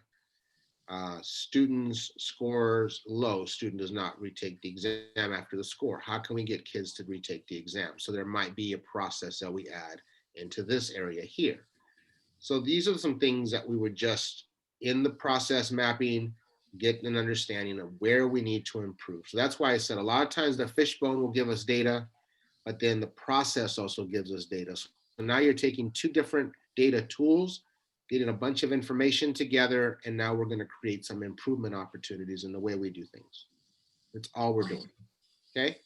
Students scores low. Student does not retake the exam after the score. How can we get kids to retake the exam? So there might be a process that we add into this area here. So these are some things that we would just, in the process mapping, get an understanding of where we need to improve. So that's why I said a lot of times the fishbone will give us data, but then the process also gives us data. So now you're taking two different data tools, getting a bunch of information together, and now we're going to create some improvement opportunities in the way we do things. That's all we're doing, okay?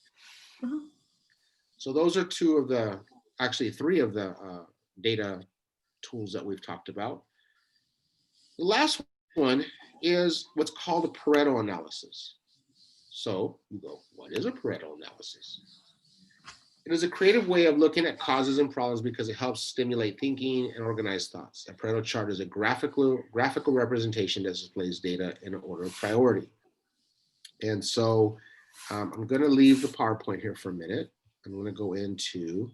So those are three of the data tools that we've talked about. The last one is what's called a Pareto analysis. So you go, what is a Pareto analysis? It is a creative way of looking at causes and problems because it helps stimulate thinking and organize thoughts. A Pareto chart is a graphical representation that displays data in an order of priority. And so I'm going to leave the PowerPoint here for a minute. I'm going to go into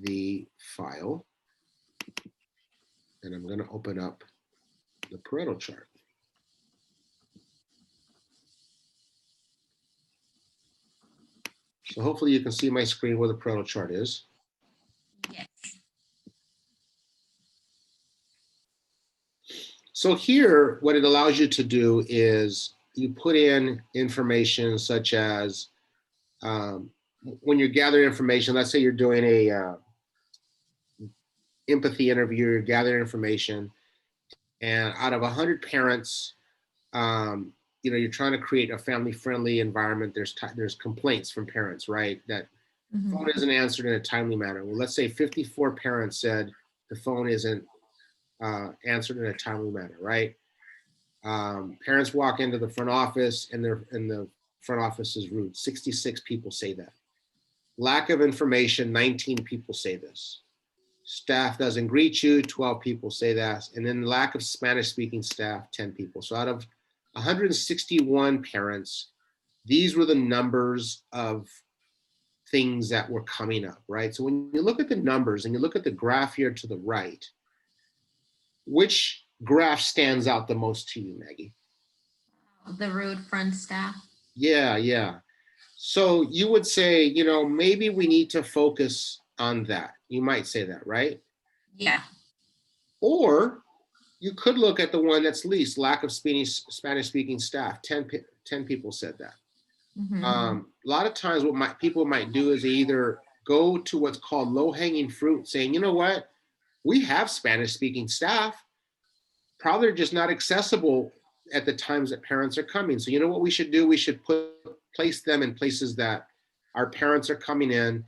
the file and I'm going to open up the Pareto chart. So hopefully you can see my screen where the Pareto chart is. Yes. So here, what it allows you to do is you put in information such as when you're gathering information, let's say you're doing a empathy interview, you're gathering information, and out of 100 parents, you're trying to create a family-friendly environment. There's complaints from parents, right? That phone isn't answered in a timely manner. Well, let's say 54 parents said the phone isn't answered in a timely manner, right? Parents walk into the front office and the front office is rude. 66 people say that. Lack of information, 19 people say this. Staff doesn't greet you, 12 people say that. And then lack of Spanish speaking staff, 10 people. So out of 161 parents, these were the numbers of things that were coming up, right? So when you look at the numbers and you look at the graph here to the right, which graph stands out the most to you, Maggie? The rude front staff. Yeah. So you would say, maybe we need to focus on that. You might say that, right? Yeah. Or you could look at the one that's least, lack of Spanish-speaking staff. 10 people said that. A lot of times what people might do is they either go to what's called low-hanging fruit, saying, you know what, we have Spanish-speaking staff. Probably they're just not accessible at the times that parents are coming. So you know what we should do? We should place them in places that our parents are coming in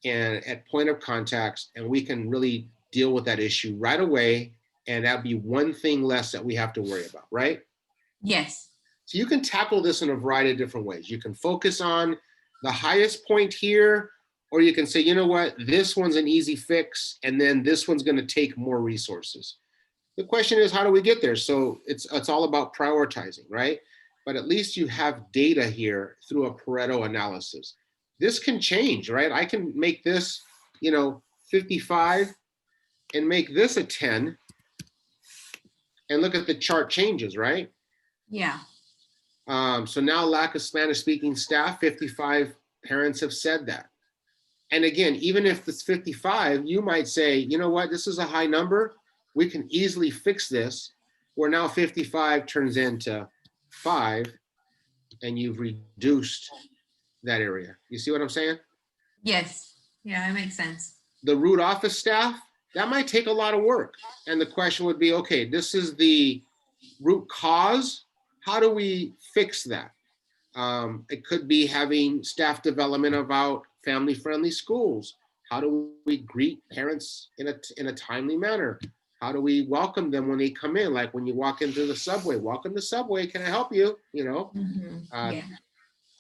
and at point of contacts, and we can really deal with that issue right away. And that'd be one thing less that we have to worry about, right? Yes. So you can tackle this in a variety of different ways. You can focus on the highest point here, or you can say, you know what, this one's an easy fix, and then this one's going to take more resources. The question is, how do we get there? So it's all about prioritizing, right? But at least you have data here through a Pareto analysis. This can change, right? I can make this, 55 and make this a 10 and look at the chart changes, right? Yeah. So now lack of Spanish speaking staff, 55 parents have said that. And again, even if it's 55, you might say, you know what, this is a high number. We can easily fix this, where now 55 turns into 5 and you've reduced that area. You see what I'm saying? Yes. Yeah, it makes sense. The root office staff, that might take a lot of work. And the question would be, okay, this is the root cause. How do we fix that? It could be having staff development about family-friendly schools. How do we greet parents in a timely manner? How do we welcome them when they come in? Like when you walk into the subway, welcome to Subway, can I help you?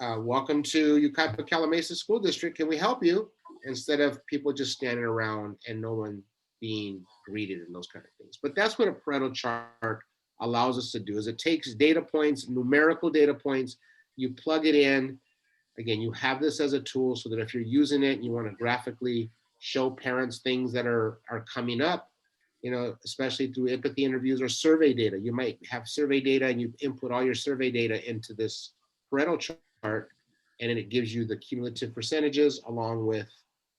Welcome to Yucaipa Calamasa School District, can we help you? Instead of people just standing around and no one being greeted and those kind of things. But that's what a Pareto chart allows us to do, is it takes data points, numerical data points, you plug it in. Again, you have this as a tool so that if you're using it and you want to graphically show parents things that are coming up, especially through empathy interviews or survey data. You might have survey data and you input all your survey data into this Pareto chart, and then it gives you the cumulative percentages along with,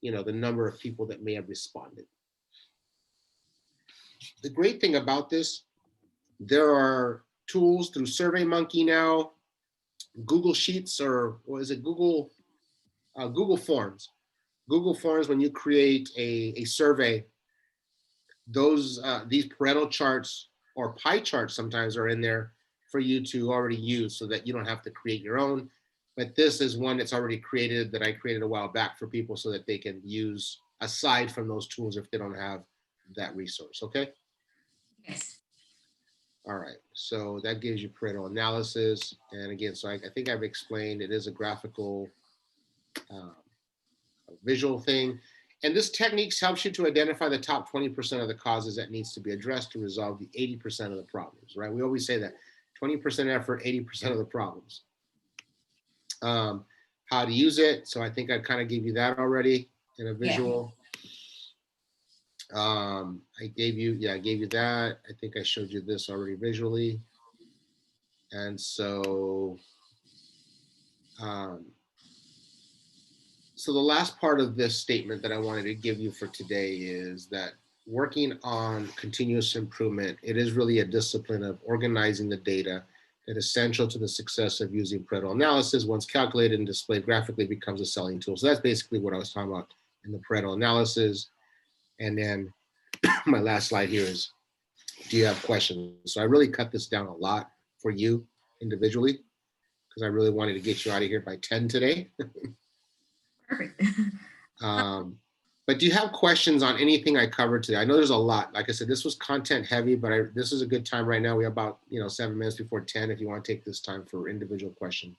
the number of people that may have responded. The great thing about this, there are tools through SurveyMonkey now, Google Sheets, or what is it, Google Forms. Google Forms, when you create a survey, these Pareto charts or pie charts sometimes are in there for you to already use so that you don't have to create your own. But this is one that's already created, that I created a while back for people so that they can use aside from those tools if they don't have that resource, okay? Yes. All right, so that gives you Pareto analysis. And again, so I think I've explained it is a graphical, visual thing. And this technique helps you to identify the top 20% of the causes that needs to be addressed to resolve the 80% of the problems, right? We always say that 20% effort, 80% of the problems. How to use it. So I think I kind of gave you that already in a visual. I gave you that. I think I showed you this already visually. And so, so the last part of this statement that I wanted to give you for today is that working on continuous improvement, it is really a discipline of organizing the data that is essential to the success of using Pareto analysis. Once calculated and displayed graphically, becomes a selling tool. So that's basically what I was talking about in the Pareto analysis. And then my last slide here is, do you have questions? So I really cut this down a lot for you individually, because I really wanted to get you out of here by 10 today. Perfect. But do you have questions on anything I covered today? I know there's a lot. Like I said, this was content heavy, but this is a good time right now. We have about 7 minutes before 10 if you want to take this time for individual questions.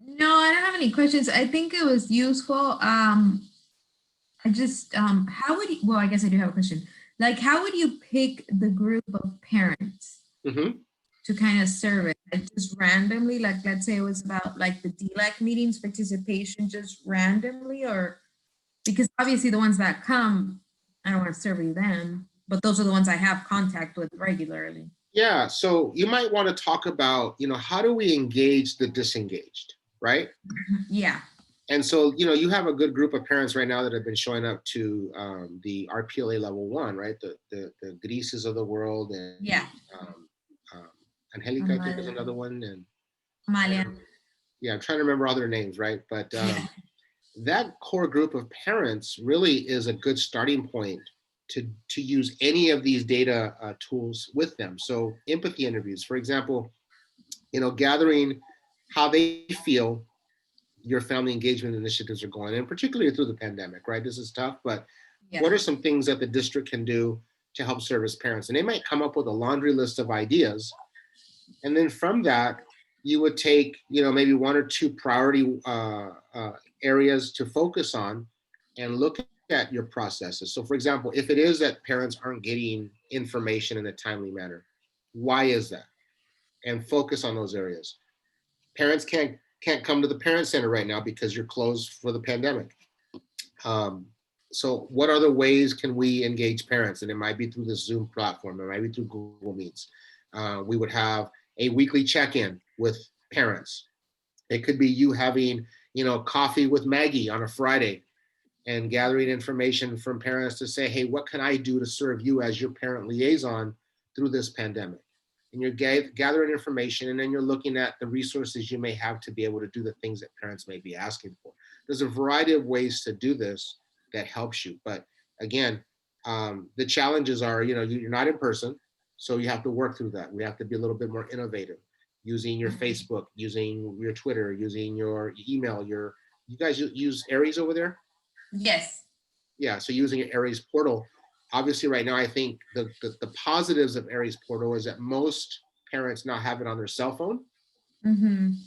No, I don't have any questions. I think it was useful. I just, how would you, well, I guess I do have a question. Like, how would you pick the group of parents to kind of serve it? Like just randomly, like let's say it was about like the DLAC meetings participation just randomly, or because obviously the ones that come, I don't want to survey them, but those are the ones I have contact with regularly. Yeah, so you might want to talk about, how do we engage the disengaged, right? Yeah. And so, you have a good group of parents right now that have been showing up to the RPLA level 1, right? The Grises of the world, and Yeah. Angelica, I think is another one, and Amalia. Yeah, I'm trying to remember all their names, right? But that core group of parents really is a good starting point to use any of these data tools with them. So empathy interviews, for example, gathering how they feel your family engagement initiatives are going, and particularly through the pandemic, right? This is tough, but what are some things that the district can do to help service parents? And they might come up with a laundry list of ideas. And then from that, you would take, maybe 1 or 2 priority areas to focus on and look at your processes. So for example, if it is that parents aren't getting information in a timely manner, why is that? And focus on those areas. Parents can't come to the parent center right now because you're closed for the pandemic. So what other ways can we engage parents? And it might be through the Zoom platform, it might be through Google Meets. We would have a weekly check-in with parents. It could be you having, coffee with Maggie on a Friday and gathering information from parents to say, hey, what can I do to serve you as your parent liaison through this pandemic? And you're gathering information, and then you're looking at the resources you may have to be able to do the things that parents may be asking for. There's a variety of ways to do this that helps you. But again, the challenges are, you're not in person, so you have to work through that. We have to be a little bit more innovative, using your Facebook, using your Twitter, using your email. You guys use Aries over there? Yes. Yeah, so using your Aries portal. Obviously right now, I think the positives of Aries portal is that most parents now have it on their cell phone.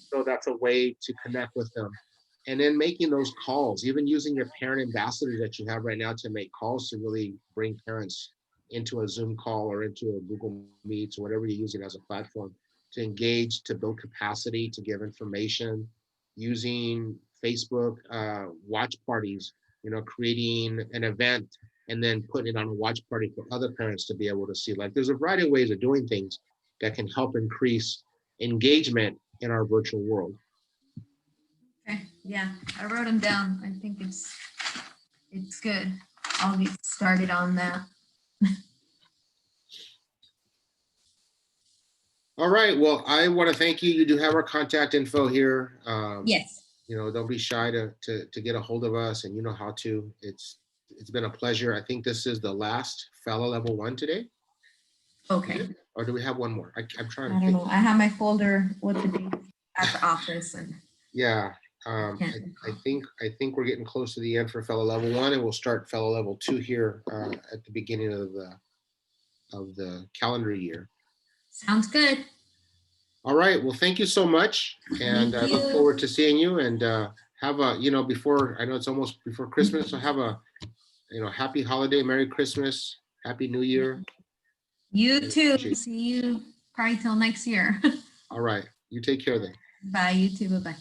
So that's a way to connect with them. And then making those calls, even using your parent ambassadors that you have right now to make calls to really bring parents into a Zoom call or into a Google Meets or whatever you're using as a platform to engage, to build capacity, to give information, using Facebook watch parties, creating an event and then putting it on a watch party for other parents to be able to see. Like, there's a variety of ways of doing things that can help increase engagement in our virtual world. Okay, yeah, I wrote them down. I think it's good. I'll get started on that. All right, well, I want to thank you. You do have our contact info here. Yes. Don't be shy to get a hold of us, and you know how to. It's been a pleasure. I think this is the last FELA level 1 today. Okay. Or do we have one more? I'm trying to I don't think. know. I have my folder with the dates at the office, and yeah, I think we're getting close to the end for FELA level 1, and we'll start FELA level 2 here at the beginning of the calendar year. Sounds good. All right. Well, thank you so much, and I look forward to seeing you. And have a before, I know it's almost before Christmas, so have a happy holiday, Merry Christmas, Happy New Year. You too. See you probably till next year. All right. You take care then. Bye, you too. Bye-bye.